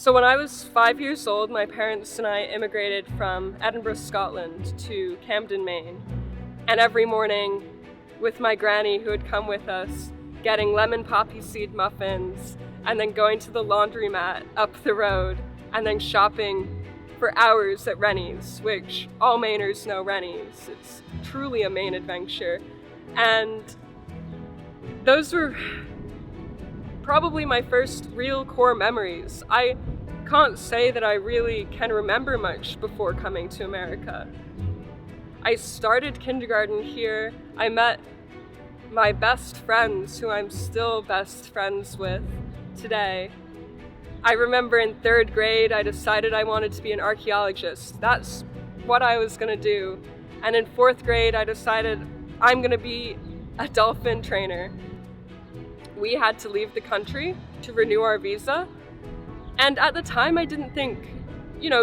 So when I was 5 years old, my parents and I immigrated from Edinburgh, Scotland to Camden, Maine. And every morning, with my granny who had come with us, getting lemon poppy seed muffins, and then going to the laundromat up the road, and then shopping for hours at Rennie's, which all Mainers know Rennie's. It's truly a Maine adventure. And those were probably my first real core memories. I can't say that I really can remember much before coming to America. I started kindergarten here. I met my best friends, who I'm still best friends with today. I remember in 3rd grade, I decided I wanted to be an archaeologist. That's what I was gonna do. And in 4th grade, I decided I'm gonna be a dolphin trainer. We had to leave the country to renew our visa. And at the time, I didn't think,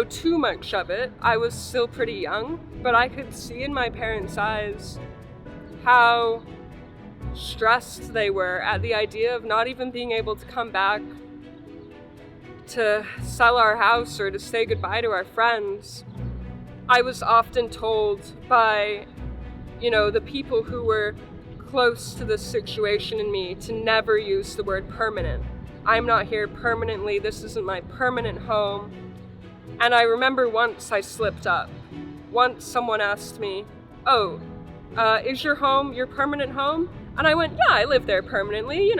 too much of it. I was still pretty young, but I could see in my parents' eyes how stressed they were at the idea of not even being able to come back to sell our house or to say goodbye to our friends. I was often told by, the people who were close to this situation in me to never use the word permanent. I'm not here permanently, this isn't my permanent home. And I remember once I slipped up. Once someone asked me, is your home your permanent home? And I went, yeah, I live there permanently,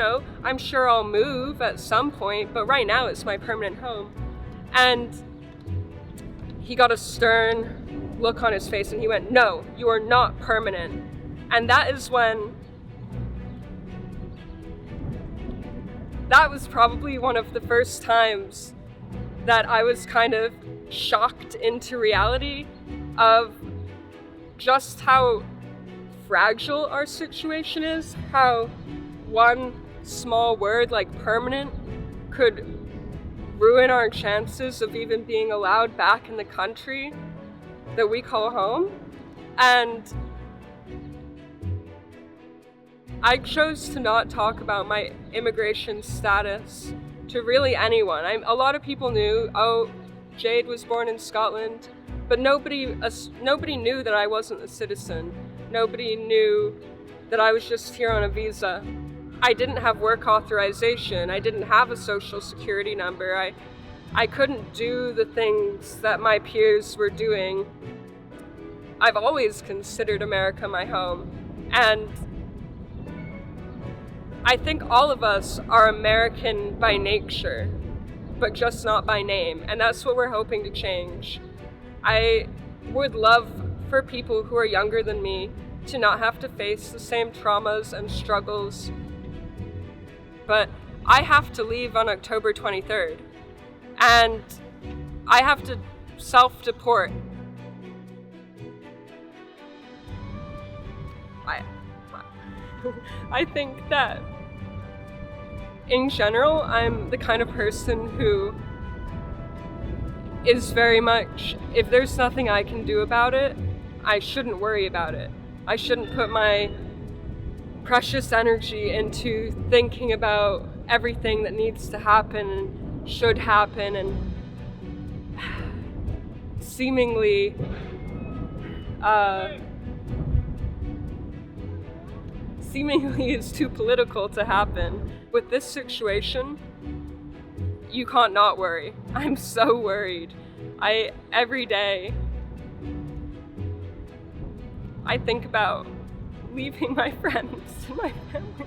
I'm sure I'll move at some point, but right now it's my permanent home. And he got a stern look on his face and he went, no, you are not permanent. And that was probably one of the first times that I was kind of shocked into reality of just how fragile our situation is, how one small word like permanent could ruin our chances of even being allowed back in the country that we call home. And I chose to not talk about my immigration status to really anyone. A lot of people knew, Jade was born in Scotland, but nobody knew that I wasn't a citizen. Nobody knew that I was just here on a visa. I didn't have work authorization. I didn't have a social security number. I couldn't do the things that my peers were doing. I've always considered America my home. And I think all of us are American by nature, but just not by name. And that's what we're hoping to change. I would love for people who are younger than me to not have to face the same traumas and struggles. But I have to leave on October 23rd, and I have to self-deport. I think that in general, I'm the kind of person who is very much, if there's nothing I can do about it, I shouldn't worry about it. I shouldn't put my precious energy into thinking about everything that needs to happen and should happen and seemingly it's too political to happen. With this situation, you can't not worry. I'm so worried. Every day, I think about leaving my friends and my family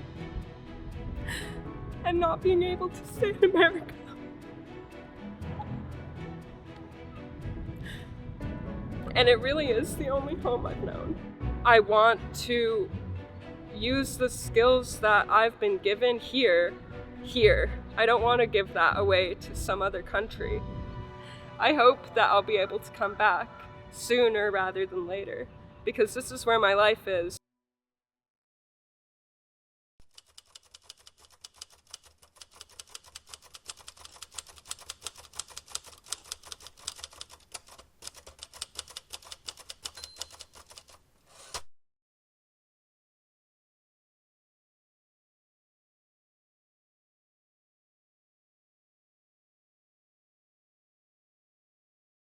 and not being able to stay in America. And it really is the only home I've known. I want to use the skills that I've been given here. I don't want to give that away to some other country. I hope that I'll be able to come back sooner rather than later, because this is where my life is.